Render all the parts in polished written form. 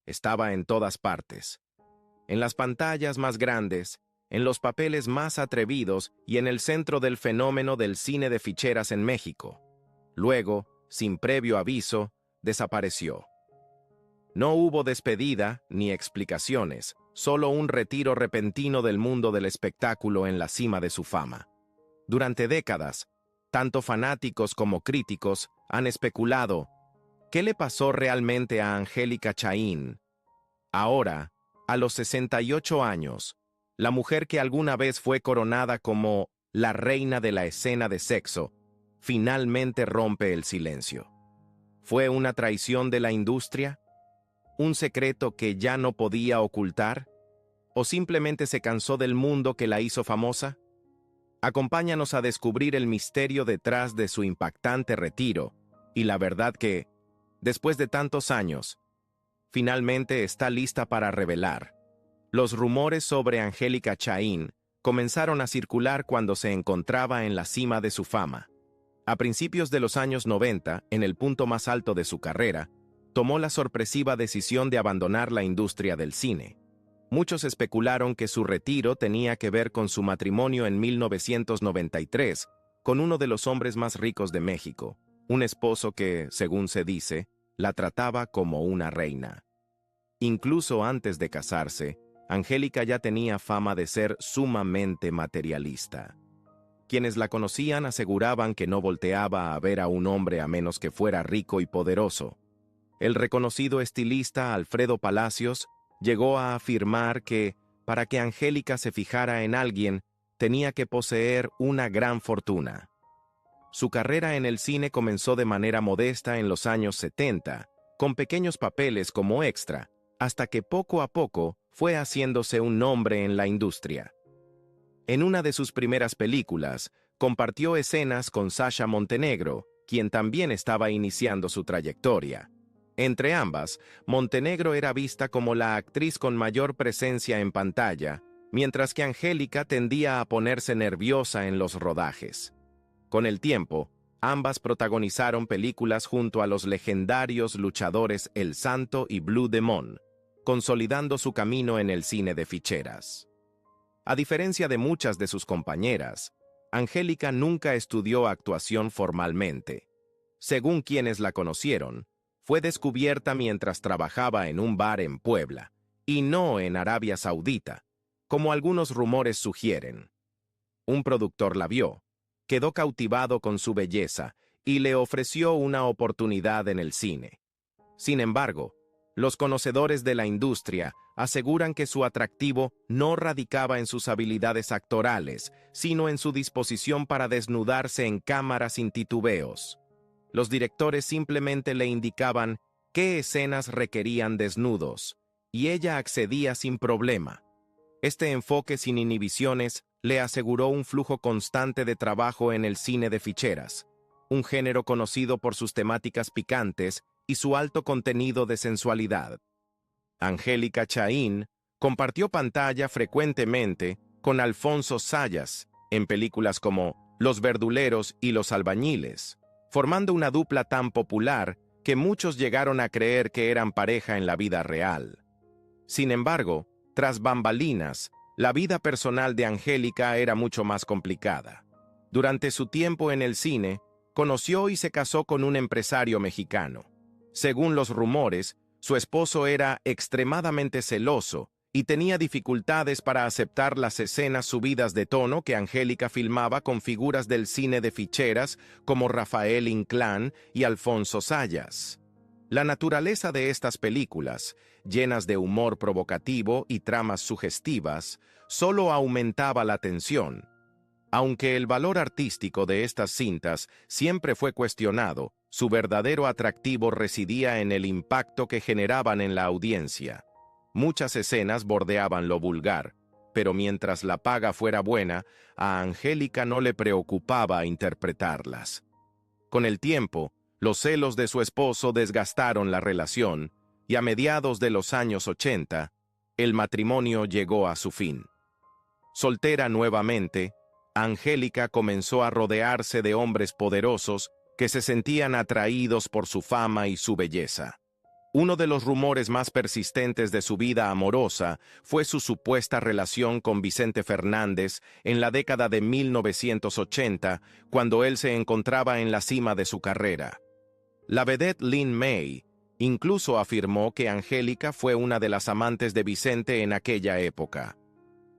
estaba en todas partes. En las pantallas más grandes, en los papeles más atrevidos y en el centro del fenómeno del cine de ficheras en México. Luego, sin previo aviso, desapareció. No hubo despedida ni explicaciones, solo un retiro repentino del mundo del espectáculo en la cima de su fama. Durante décadas, tanto fanáticos como críticos han especulado ¿qué le pasó realmente a Angélica Chaín? Ahora, a los 68 años, la mujer que alguna vez fue coronada como la reina de la escena de sexo, finalmente rompe el silencio. ¿Fue una traición de la industria? ¿Un secreto que ya no podía ocultar? ¿O simplemente se cansó del mundo que la hizo famosa? Acompáñanos a descubrir el misterio detrás de su impactante retiro y la verdad que, después de tantos años, finalmente está lista para revelar. Los rumores sobre Angélica Chaín comenzaron a circular cuando se encontraba en la cima de su fama. A principios de los años 90, en el punto más alto de su carrera, tomó la sorpresiva decisión de abandonar la industria del cine. Muchos especularon que su retiro tenía que ver con su matrimonio en 1993 con uno de los hombres más ricos de México, un esposo que, según se dice, la trataba como una reina. Incluso antes de casarse, Angélica ya tenía fama de ser sumamente materialista. Quienes la conocían aseguraban que no volteaba a ver a un hombre a menos que fuera rico y poderoso. El reconocido estilista Alfredo Palacios llegó a afirmar que, para que Angélica se fijara en alguien, tenía que poseer una gran fortuna. Su carrera en el cine comenzó de manera modesta en los años 70, con pequeños papeles como extra, hasta que poco a poco fue haciéndose un nombre en la industria. En una de sus primeras películas, compartió escenas con Sasha Montenegro, quien también estaba iniciando su trayectoria. Entre ambas, Montenegro era vista como la actriz con mayor presencia en pantalla, mientras que Angélica tendía a ponerse nerviosa en los rodajes. Con el tiempo, ambas protagonizaron películas junto a los legendarios luchadores El Santo y Blue Demon, consolidando su camino en el cine de ficheras. A diferencia de muchas de sus compañeras, Angélica nunca estudió actuación formalmente. Según quienes la conocieron, fue descubierta mientras trabajaba en un bar en Puebla, y no en Arabia Saudita, como algunos rumores sugieren. Un productor la vio, quedó cautivado con su belleza y le ofreció una oportunidad en el cine. Sin embargo, los conocedores de la industria aseguran que su atractivo no radicaba en sus habilidades actorales, sino en su disposición para desnudarse en cámara sin titubeos. Los directores simplemente le indicaban qué escenas requerían desnudos, y ella accedía sin problema. Este enfoque sin inhibiciones le aseguró un flujo constante de trabajo en el cine de ficheras, un género conocido por sus temáticas picantes y su alto contenido de sensualidad. Angélica Chaín compartió pantalla frecuentemente con Alfonso Sayas en películas como Los Verduleros y Los Albañiles, formando una dupla tan popular que muchos llegaron a creer que eran pareja en la vida real. Sin embargo, tras bambalinas, la vida personal de Angélica era mucho más complicada. Durante su tiempo en el cine, conoció y se casó con un empresario mexicano. Según los rumores, su esposo era extremadamente celoso y tenía dificultades para aceptar las escenas subidas de tono que Angélica filmaba con figuras del cine de ficheras como Rafael Inclán y Alfonso Sayas. La naturaleza de estas películas, llenas de humor provocativo y tramas sugestivas, solo aumentaba la tensión. Aunque el valor artístico de estas cintas siempre fue cuestionado, su verdadero atractivo residía en el impacto que generaban en la audiencia. Muchas escenas bordeaban lo vulgar, pero mientras la paga fuera buena, a Angélica no le preocupaba interpretarlas. Con el tiempo, los celos de su esposo desgastaron la relación, y a mediados de los años 80, el matrimonio llegó a su fin. Soltera nuevamente, Angélica comenzó a rodearse de hombres poderosos que se sentían atraídos por su fama y su belleza. Uno de los rumores más persistentes de su vida amorosa fue su supuesta relación con Vicente Fernández en la década de 1980, cuando él se encontraba en la cima de su carrera. La vedette Lin May incluso afirmó que Angélica fue una de las amantes de Vicente en aquella época.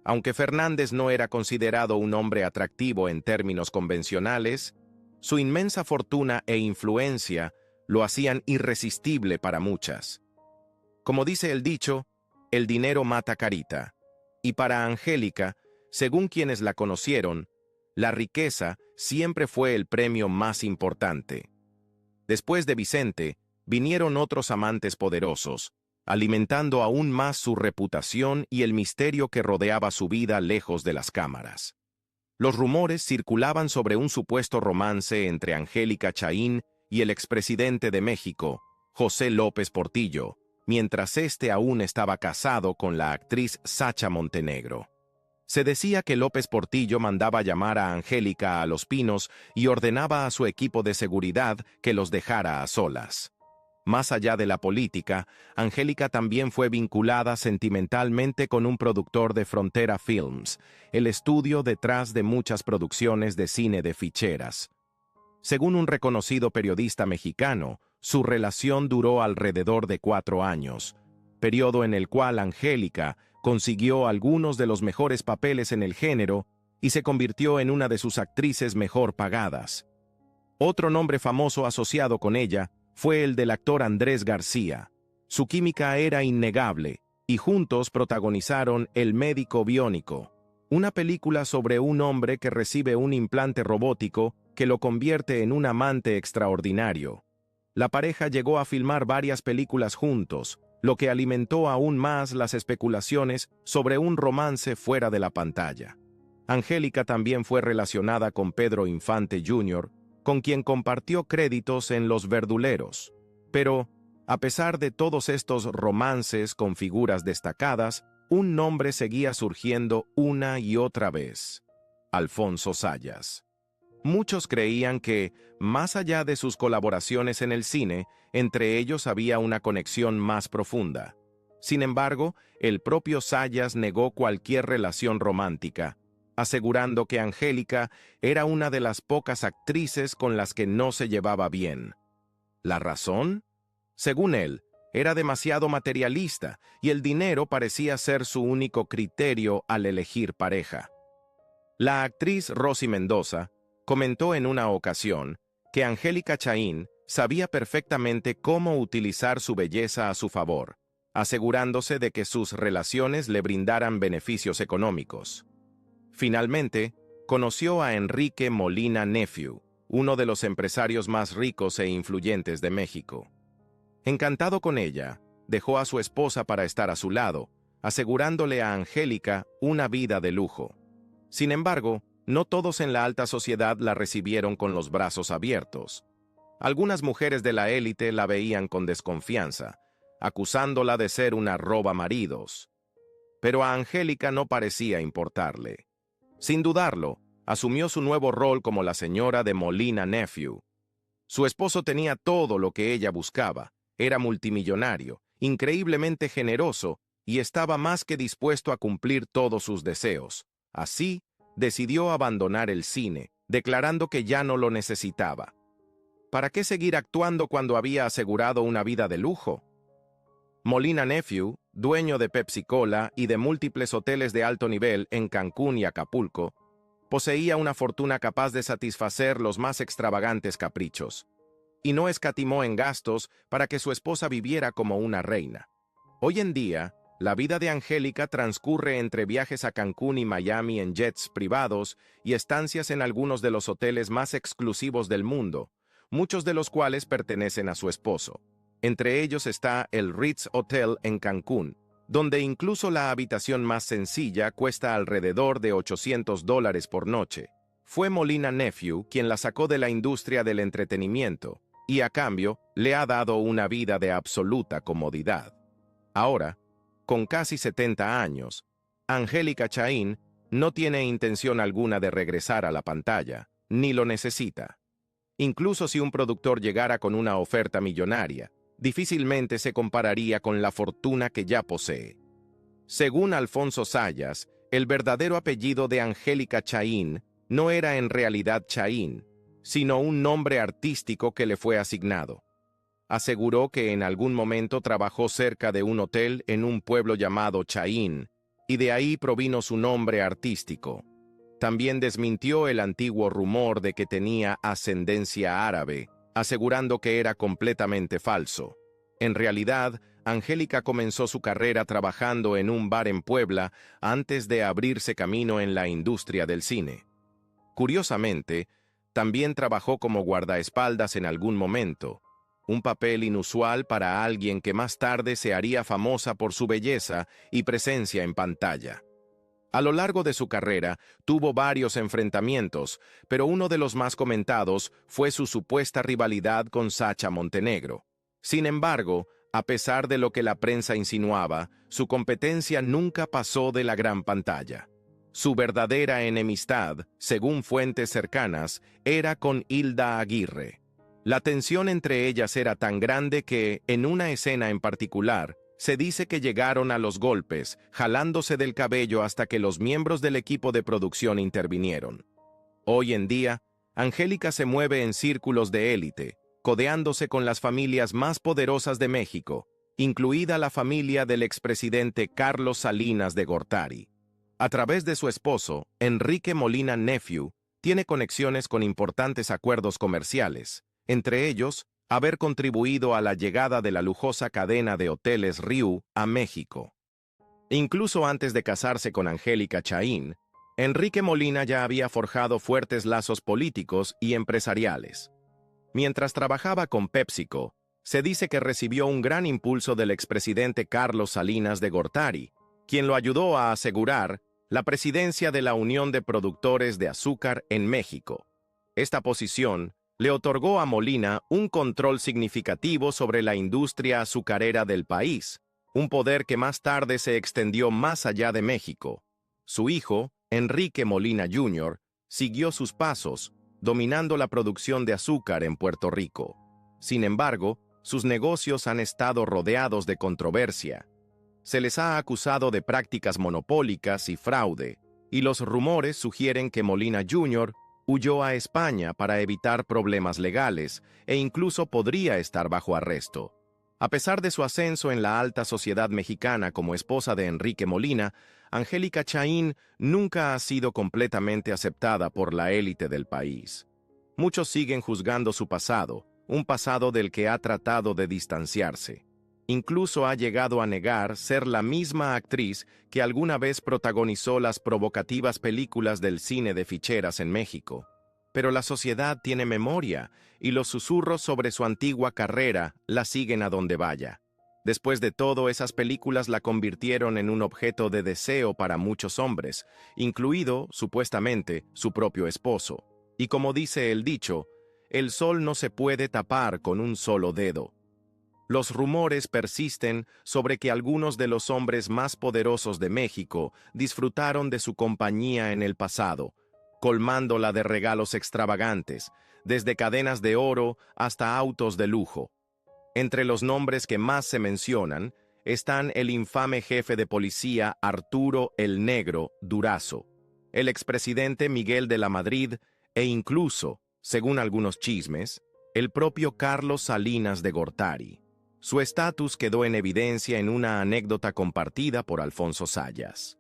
Aunque Fernández no era considerado un hombre atractivo en términos convencionales, su inmensa fortuna e influencia lo hacían irresistible para muchas. Como dice el dicho, el dinero mata carita. Y para Angélica, según quienes la conocieron, la riqueza siempre fue el premio más importante. Después de Vicente, vinieron otros amantes poderosos, alimentando aún más su reputación y el misterio que rodeaba su vida lejos de las cámaras. Los rumores circulaban sobre un supuesto romance entre Angélica Chaín y el expresidente de México, José López Portillo, mientras éste aún estaba casado con la actriz Sacha Montenegro. Se decía que López Portillo mandaba llamar a Angélica a Los Pinos y ordenaba a su equipo de seguridad que los dejara a solas. Más allá de la política, Angélica también fue vinculada sentimentalmente con un productor de Frontera Films, el estudio detrás de muchas producciones de cine de ficheras. Según un reconocido periodista mexicano, su relación duró alrededor de 4 años, periodo en el cual Angélica consiguió algunos de los mejores papeles en el género y se convirtió en una de sus actrices mejor pagadas. Otro nombre famoso asociado con ella fue el del actor Andrés García. Su química era innegable, y juntos protagonizaron El médico biónico, una película sobre un hombre que recibe un implante robótico que lo convierte en un amante extraordinario. La pareja llegó a filmar varias películas juntos, lo que alimentó aún más las especulaciones sobre un romance fuera de la pantalla. Angélica también fue relacionada con Pedro Infante Jr., con quien compartió créditos en Los Verduleros. Pero, a pesar de todos estos romances con figuras destacadas, un nombre seguía surgiendo una y otra vez: Alfonso Sayas. Muchos creían que, más allá de sus colaboraciones en el cine, entre ellos había una conexión más profunda. Sin embargo, el propio Sayas negó cualquier relación romántica, asegurando que Angélica era una de las pocas actrices con las que no se llevaba bien. ¿La razón? Según él, era demasiado materialista y el dinero parecía ser su único criterio al elegir pareja. La actriz Rosy Mendoza comentó en una ocasión que Angélica Chaín sabía perfectamente cómo utilizar su belleza a su favor, asegurándose de que sus relaciones le brindaran beneficios económicos. Finalmente, conoció a Enrique Molina Nephew, uno de los empresarios más ricos e influyentes de México. Encantado con ella, dejó a su esposa para estar a su lado, asegurándole a Angélica una vida de lujo. Sin embargo, no todos en la alta sociedad la recibieron con los brazos abiertos. Algunas mujeres de la élite la veían con desconfianza, acusándola de ser una robamaridos. Pero a Angélica no parecía importarle. Sin dudarlo, asumió su nuevo rol como la señora de Molina Nephew. Su esposo tenía todo lo que ella buscaba, era multimillonario, increíblemente generoso y estaba más que dispuesto a cumplir todos sus deseos. Así, decidió abandonar el cine, declarando que ya no lo necesitaba. ¿Para qué seguir actuando cuando había asegurado una vida de lujo? Molina Nephew, dueño de Pepsi Cola y de múltiples hoteles de alto nivel en Cancún y Acapulco, poseía una fortuna capaz de satisfacer los más extravagantes caprichos, y no escatimó en gastos para que su esposa viviera como una reina. Hoy en día, la vida de Angélica transcurre entre viajes a Cancún y Miami en jets privados y estancias en algunos de los hoteles más exclusivos del mundo, muchos de los cuales pertenecen a su esposo. Entre ellos está el Ritz Hotel en Cancún, donde incluso la habitación más sencilla cuesta alrededor de $800 por noche. Fue Molina Nephew quien la sacó de la industria del entretenimiento y, a cambio, le ha dado una vida de absoluta comodidad. Ahora, con casi 70 años, Angélica Chaín no tiene intención alguna de regresar a la pantalla, ni lo necesita. Incluso si un productor llegara con una oferta millonaria, difícilmente se compararía con la fortuna que ya posee. Según Alfonso Zayas, el verdadero apellido de Angélica Chaín no era en realidad Chaín, sino un nombre artístico que le fue asignado. Aseguró que en algún momento trabajó cerca de un hotel en un pueblo llamado Chaín, y de ahí provino su nombre artístico. También desmintió el antiguo rumor de que tenía ascendencia árabe, asegurando que era completamente falso. En realidad, Angélica comenzó su carrera trabajando en un bar en Puebla antes de abrirse camino en la industria del cine. Curiosamente, también trabajó como guardaespaldas en algún momento, un papel inusual para alguien que más tarde se haría famosa por su belleza y presencia en pantalla. A lo largo de su carrera, tuvo varios enfrentamientos, pero uno de los más comentados fue su supuesta rivalidad con Sacha Montenegro. Sin embargo, a pesar de lo que la prensa insinuaba, su competencia nunca pasó de la gran pantalla. Su verdadera enemistad, según fuentes cercanas, era con Hilda Aguirre. La tensión entre ellas era tan grande que, en una escena en particular, se dice que llegaron a los golpes, jalándose del cabello hasta que los miembros del equipo de producción intervinieron. Hoy en día, Angélica se mueve en círculos de élite, codeándose con las familias más poderosas de México, incluida la familia del expresidente Carlos Salinas de Gortari. A través de su esposo, Enrique Molina Nephew, tiene conexiones con importantes acuerdos comerciales, entre ellos, haber contribuido a la llegada de la lujosa cadena de hoteles Riu a México. Incluso antes de casarse con Angélica Chaín, Enrique Molina ya había forjado fuertes lazos políticos y empresariales. Mientras trabajaba con PepsiCo, se dice que recibió un gran impulso del expresidente Carlos Salinas de Gortari, quien lo ayudó a asegurar la presidencia de la Unión de Productores de Azúcar en México. Esta posición le otorgó a Molina un control significativo sobre la industria azucarera del país, un poder que más tarde se extendió más allá de México. Su hijo, Enrique Molina Jr., siguió sus pasos, dominando la producción de azúcar en Puerto Rico. Sin embargo, sus negocios han estado rodeados de controversia. Se les ha acusado de prácticas monopólicas y fraude, y los rumores sugieren que Molina Jr. huyó a España para evitar problemas legales e incluso podría estar bajo arresto. A pesar de su ascenso en la alta sociedad mexicana como esposa de Enrique Molina, Angélica Chaín nunca ha sido completamente aceptada por la élite del país. Muchos siguen juzgando su pasado, un pasado del que ha tratado de distanciarse. Incluso ha llegado a negar ser la misma actriz que alguna vez protagonizó las provocativas películas del cine de ficheras en México. Pero la sociedad tiene memoria y los susurros sobre su antigua carrera la siguen a donde vaya. Después de todo, esas películas la convirtieron en un objeto de deseo para muchos hombres, incluido, supuestamente, su propio esposo. Y como dice el dicho, el sol no se puede tapar con un solo dedo. Los rumores persisten sobre que algunos de los hombres más poderosos de México disfrutaron de su compañía en el pasado, colmándola de regalos extravagantes, desde cadenas de oro hasta autos de lujo. Entre los nombres que más se mencionan están el infame jefe de policía Arturo el Negro Durazo, el expresidente Miguel de la Madrid e incluso, según algunos chismes, el propio Carlos Salinas de Gortari. Su estatus quedó en evidencia en una anécdota compartida por Alfonso Zayas.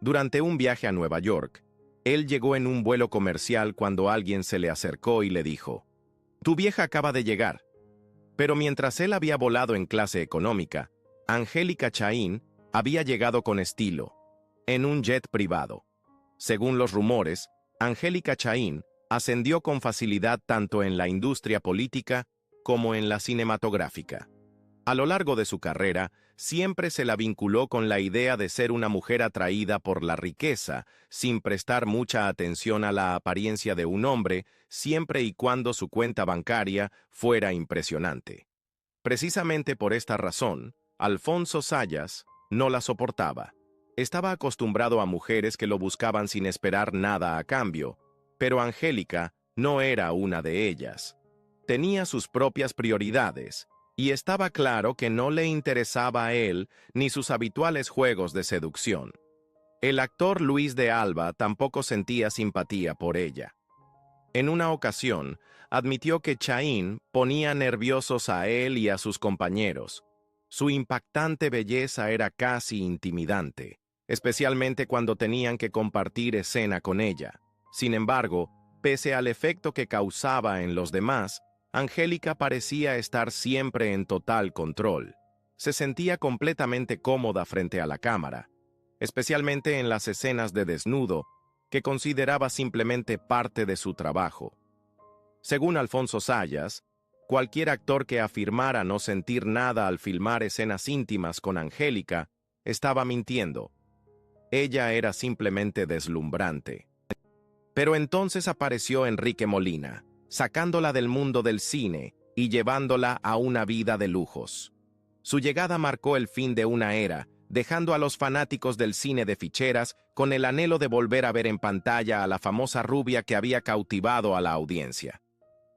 Durante un viaje a Nueva York, él llegó en un vuelo comercial cuando alguien se le acercó y le dijo: «Tu vieja acaba de llegar». Pero mientras él había volado en clase económica, Angélica Chaín había llegado con estilo, en un jet privado. Según los rumores, Angélica Chaín ascendió con facilidad tanto en la industria política como en la cinematográfica. A lo largo de su carrera, siempre se la vinculó con la idea de ser una mujer atraída por la riqueza, sin prestar mucha atención a la apariencia de un hombre, siempre y cuando su cuenta bancaria fuera impresionante. Precisamente por esta razón, Alfonso Zayas no la soportaba. Estaba acostumbrado a mujeres que lo buscaban sin esperar nada a cambio, pero Angélica no era una de ellas. Tenía sus propias prioridades, y estaba claro que no le interesaba a él ni sus habituales juegos de seducción. El actor Luis de Alba tampoco sentía simpatía por ella. En una ocasión, admitió que Chaín ponía nerviosos a él y a sus compañeros. Su impactante belleza era casi intimidante, especialmente cuando tenían que compartir escena con ella. Sin embargo, pese al efecto que causaba en los demás, Angélica parecía estar siempre en total control. Se sentía completamente cómoda frente a la cámara, especialmente en las escenas de desnudo, que consideraba simplemente parte de su trabajo. Según Alfonso Sayas, cualquier actor que afirmara no sentir nada al filmar escenas íntimas con Angélica estaba mintiendo. Ella era simplemente deslumbrante. Pero entonces apareció Enrique Molina, sacándola del mundo del cine y llevándola a una vida de lujos. Su llegada marcó el fin de una era, dejando a los fanáticos del cine de ficheras con el anhelo de volver a ver en pantalla a la famosa rubia que había cautivado a la audiencia.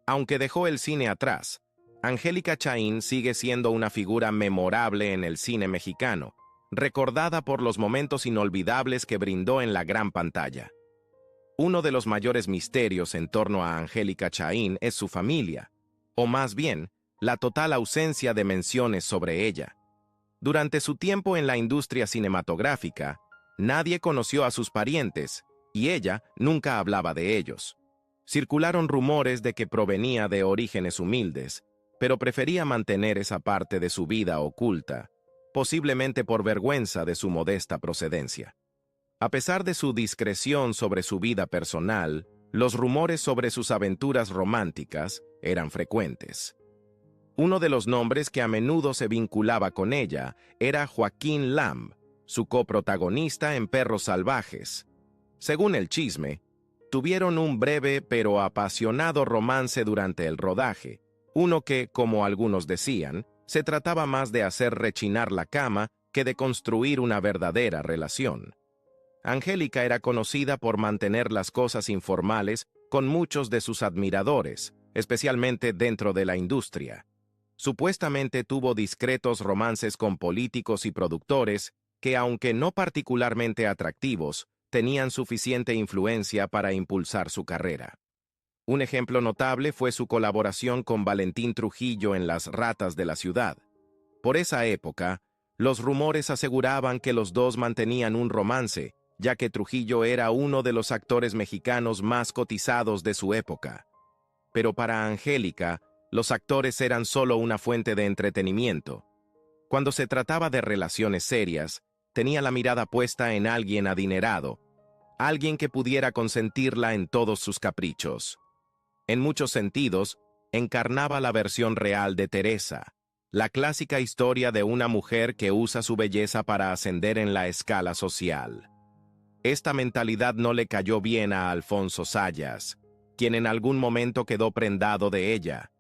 Aunque dejó el cine atrás, Angélica Chaín sigue siendo una figura memorable en el cine mexicano, recordada por los momentos inolvidables que brindó en la gran pantalla. Uno de los mayores misterios en torno a Angélica Chaín es su familia, o más bien, la total ausencia de menciones sobre ella. Durante su tiempo en la industria cinematográfica, nadie conoció a sus parientes, y ella nunca hablaba de ellos. Circularon rumores de que provenía de orígenes humildes, pero prefería mantener esa parte de su vida oculta, posiblemente por vergüenza de su modesta procedencia. A pesar de su discreción sobre su vida personal, los rumores sobre sus aventuras románticas eran frecuentes. Uno de los nombres que a menudo se vinculaba con ella era Joaquín Lamb, su coprotagonista en Perros Salvajes. Según el chisme, tuvieron un breve pero apasionado romance durante el rodaje, uno que, como algunos decían, se trataba más de hacer rechinar la cama que de construir una verdadera relación. Angélica era conocida por mantener las cosas informales con muchos de sus admiradores, especialmente dentro de la industria. Supuestamente tuvo discretos romances con políticos y productores que, aunque no particularmente atractivos, tenían suficiente influencia para impulsar su carrera. Un ejemplo notable fue su colaboración con Valentín Trujillo en Las Ratas de la Ciudad. Por esa época, los rumores aseguraban que los dos mantenían un romance, ya que Trujillo era uno de los actores mexicanos más cotizados de su época. Pero para Angélica, los actores eran solo una fuente de entretenimiento. Cuando se trataba de relaciones serias, tenía la mirada puesta en alguien adinerado, alguien que pudiera consentirla en todos sus caprichos. En muchos sentidos, encarnaba la versión real de Teresa, la clásica historia de una mujer que usa su belleza para ascender en la escala social. Esta mentalidad no le cayó bien a Alfonso Sayas, quien en algún momento quedó prendado de ella.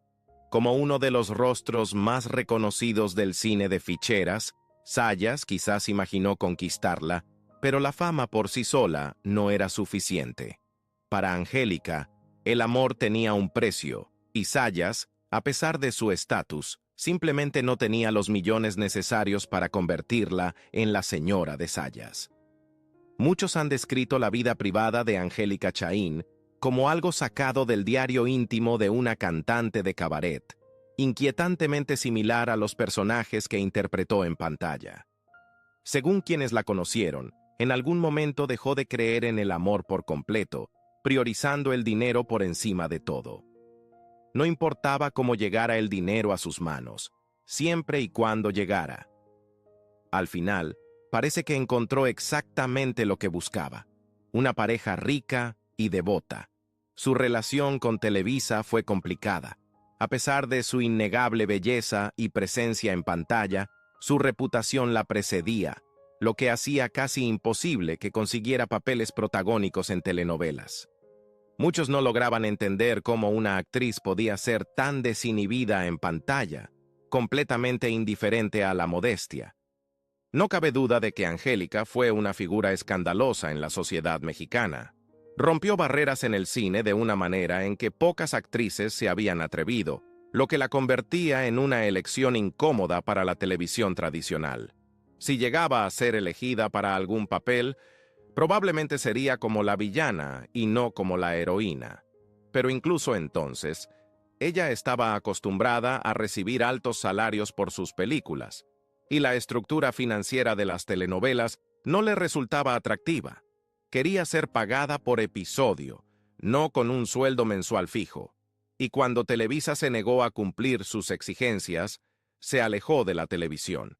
Como uno de los rostros más reconocidos del cine de ficheras, Sayas quizás imaginó conquistarla, pero la fama por sí sola no era suficiente. Para Angélica, el amor tenía un precio, y Sayas, a pesar de su estatus, simplemente no tenía los millones necesarios para convertirla en la señora de Sayas. Muchos han descrito la vida privada de Angélica Chaín como algo sacado del diario íntimo de una cantante de cabaret, inquietantemente similar a los personajes que interpretó en pantalla. Según quienes la conocieron, en algún momento dejó de creer en el amor por completo, priorizando el dinero por encima de todo. No importaba cómo llegara el dinero a sus manos, siempre y cuando llegara. Al final, parece que encontró exactamente lo que buscaba: una pareja rica y devota. Su relación con Televisa fue complicada. A pesar de su innegable belleza y presencia en pantalla, su reputación la precedía, lo que hacía casi imposible que consiguiera papeles protagónicos en telenovelas. Muchos no lograban entender cómo una actriz podía ser tan desinhibida en pantalla, completamente indiferente a la modestia. No cabe duda de que Angélica fue una figura escandalosa en la sociedad mexicana. Rompió barreras en el cine de una manera en que pocas actrices se habían atrevido, lo que la convertía en una elección incómoda para la televisión tradicional. Si llegaba a ser elegida para algún papel, probablemente sería como la villana y no como la heroína. Pero incluso entonces, ella estaba acostumbrada a recibir altos salarios por sus películas, y la estructura financiera de las telenovelas no le resultaba atractiva. Quería ser pagada por episodio, no con un sueldo mensual fijo. Y cuando Televisa se negó a cumplir sus exigencias, se alejó de la televisión.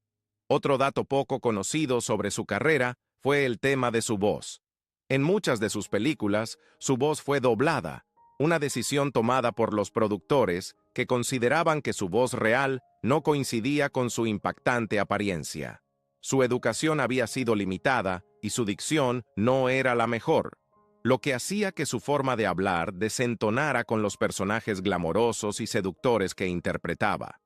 Otro dato poco conocido sobre su carrera fue el tema de su voz. En muchas de sus películas, su voz fue doblada, una decisión tomada por los productores que consideraban que su voz real no coincidía con su impactante apariencia. Su educación había sido limitada y su dicción no era la mejor, lo que hacía que su forma de hablar desentonara con los personajes glamorosos y seductores que interpretaba.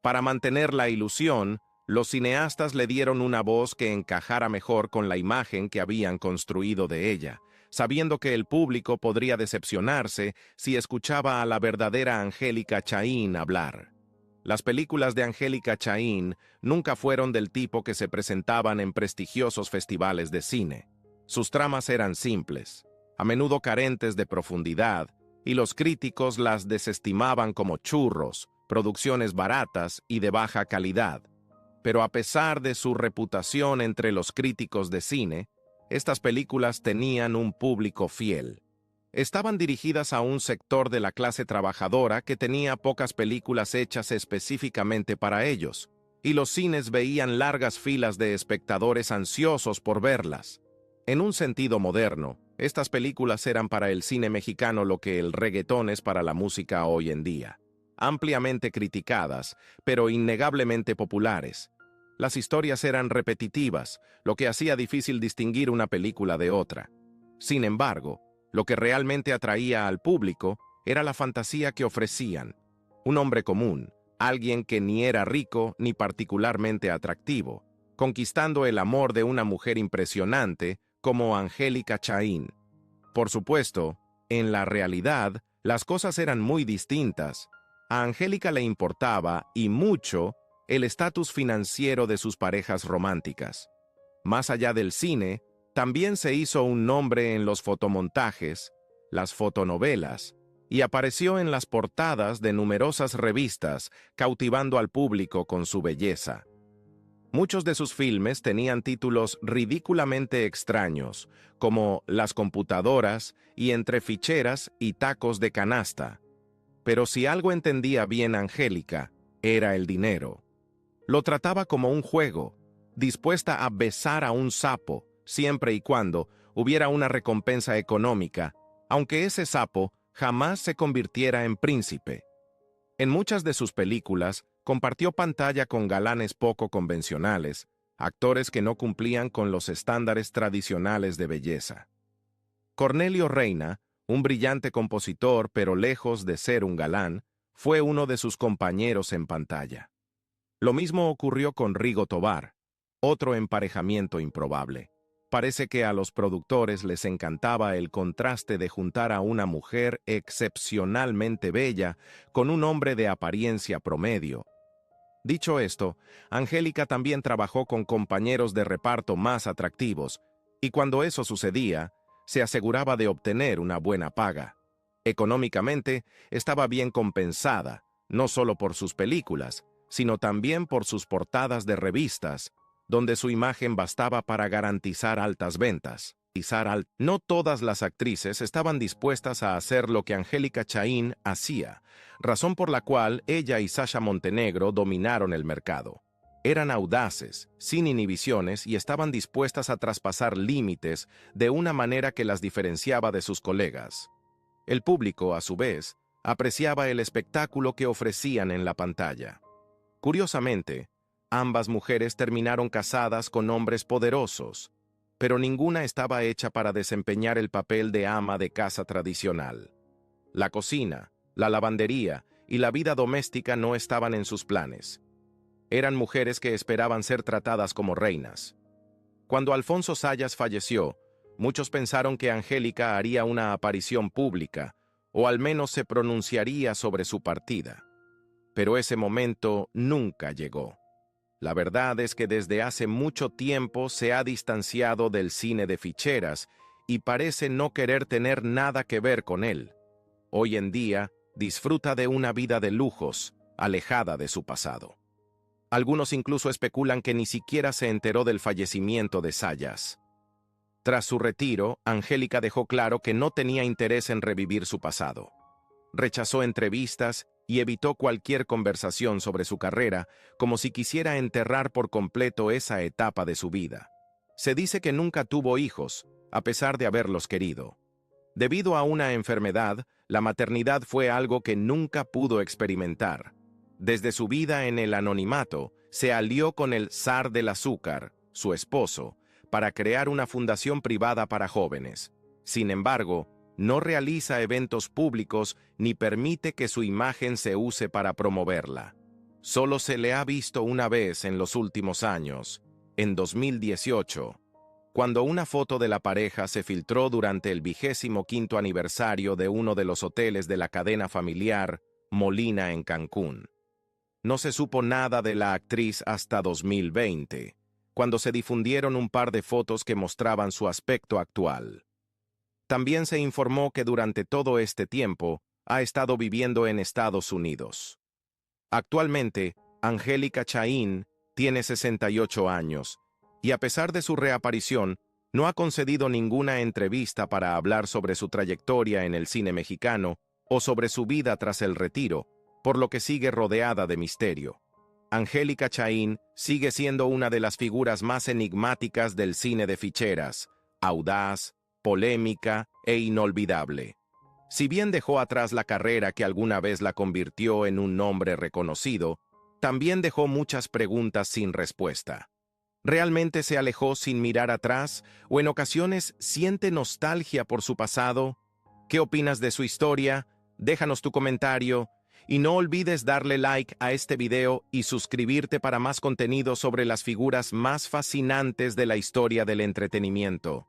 Para mantener la ilusión, los cineastas le dieron una voz que encajara mejor con la imagen que habían construido de ella, sabiendo que el público podría decepcionarse si escuchaba a la verdadera Angélica Chaín hablar. Las películas de Angélica Chaín nunca fueron del tipo que se presentaban en prestigiosos festivales de cine. Sus tramas eran simples, a menudo carentes de profundidad, y los críticos las desestimaban como churros, producciones baratas y de baja calidad. Pero a pesar de su reputación entre los críticos de cine, estas películas tenían un público fiel. Estaban dirigidas a un sector de la clase trabajadora que tenía pocas películas hechas específicamente para ellos, y los cines veían largas filas de espectadores ansiosos por verlas. En un sentido moderno, estas películas eran para el cine mexicano lo que el reggaetón es para la música hoy en día. Ampliamente criticadas, pero innegablemente populares. Las historias eran repetitivas, lo que hacía difícil distinguir una película de otra. Sin embargo, lo que realmente atraía al público era la fantasía que ofrecían. Un hombre común, alguien que ni era rico ni particularmente atractivo, conquistando el amor de una mujer impresionante como Angélica Chaín. Por supuesto, en la realidad, las cosas eran muy distintas. A Angélica le importaba, y mucho, el estatus financiero de sus parejas románticas. Más allá del cine, también se hizo un nombre en los fotomontajes, las fotonovelas, y apareció en las portadas de numerosas revistas, cautivando al público con su belleza. Muchos de sus filmes tenían títulos ridículamente extraños, como Las computadoras y Entre ficheras y tacos de canasta. Pero si algo entendía bien Angélica, era el dinero. Lo trataba como un juego, dispuesta a besar a un sapo, siempre y cuando hubiera una recompensa económica, aunque ese sapo jamás se convirtiera en príncipe. En muchas de sus películas, compartió pantalla con galanes poco convencionales, actores que no cumplían con los estándares tradicionales de belleza. Cornelio Reina, un brillante compositor pero lejos de ser un galán, fue uno de sus compañeros en pantalla. Lo mismo ocurrió con Rigo Tobar, otro emparejamiento improbable. Parece que a los productores les encantaba el contraste de juntar a una mujer excepcionalmente bella con un hombre de apariencia promedio. Dicho esto, Angélica también trabajó con compañeros de reparto más atractivos, y cuando eso sucedía, se aseguraba de obtener una buena paga. Económicamente, estaba bien compensada, no solo por sus películas, sino también por sus portadas de revistas, donde su imagen bastaba para garantizar altas ventas. No todas las actrices estaban dispuestas a hacer lo que Angélica Chaín hacía, razón por la cual ella y Sasha Montenegro dominaron el mercado. Eran audaces, sin inhibiciones y estaban dispuestas a traspasar límites de una manera que las diferenciaba de sus colegas. El público, a su vez, apreciaba el espectáculo que ofrecían en la pantalla. Curiosamente, ambas mujeres terminaron casadas con hombres poderosos, pero ninguna estaba hecha para desempeñar el papel de ama de casa tradicional. La cocina, la lavandería y la vida doméstica no estaban en sus planes. Eran mujeres que esperaban ser tratadas como reinas. Cuando Alfonso Zayas falleció, muchos pensaron que Angélica haría una aparición pública, o al menos se pronunciaría sobre su partida. pero ese momento nunca llegó. La verdad es que desde hace mucho tiempo se ha distanciado del cine de ficheras y parece no querer tener nada que ver con él. Hoy en día, disfruta de una vida de lujos, alejada de su pasado. Algunos incluso especulan que ni siquiera se enteró del fallecimiento de Zayas. Tras su retiro, Angélica dejó claro que no tenía interés en revivir su pasado. Rechazó entrevistas y evitó cualquier conversación sobre su carrera, como si quisiera enterrar por completo esa etapa de su vida. Se dice que nunca tuvo hijos, a pesar de haberlos querido. Debido a una enfermedad, la maternidad fue algo que nunca pudo experimentar. Desde su vida en el anonimato, se alió con el zar del azúcar, su esposo, para crear una fundación privada para jóvenes. Sin embargo, no realiza eventos públicos ni permite que su imagen se use para promoverla. Solo se le ha visto una vez en los últimos años, en 2018, cuando una foto de la pareja se filtró durante el 25º aniversario de uno de los hoteles de la cadena familiar Molina en Cancún. No se supo nada de la actriz hasta 2020, cuando se difundieron un par de fotos que mostraban su aspecto actual. También se informó que durante todo este tiempo ha estado viviendo en Estados Unidos. Actualmente, Angélica Chaín tiene 68 años y a pesar de su reaparición, no ha concedido ninguna entrevista para hablar sobre su trayectoria en el cine mexicano o sobre su vida tras el retiro, por lo que sigue rodeada de misterio. Angélica Chaín sigue siendo una de las figuras más enigmáticas del cine de ficheras, audaz, polémica e inolvidable. Si bien dejó atrás la carrera que alguna vez la convirtió en un nombre reconocido, también dejó muchas preguntas sin respuesta. ¿Realmente se alejó sin mirar atrás o en ocasiones siente nostalgia por su pasado? ¿Qué opinas de su historia? Déjanos tu comentario. Y no olvides darle like a este video y suscribirte para más contenido sobre las figuras más fascinantes de la historia del entretenimiento.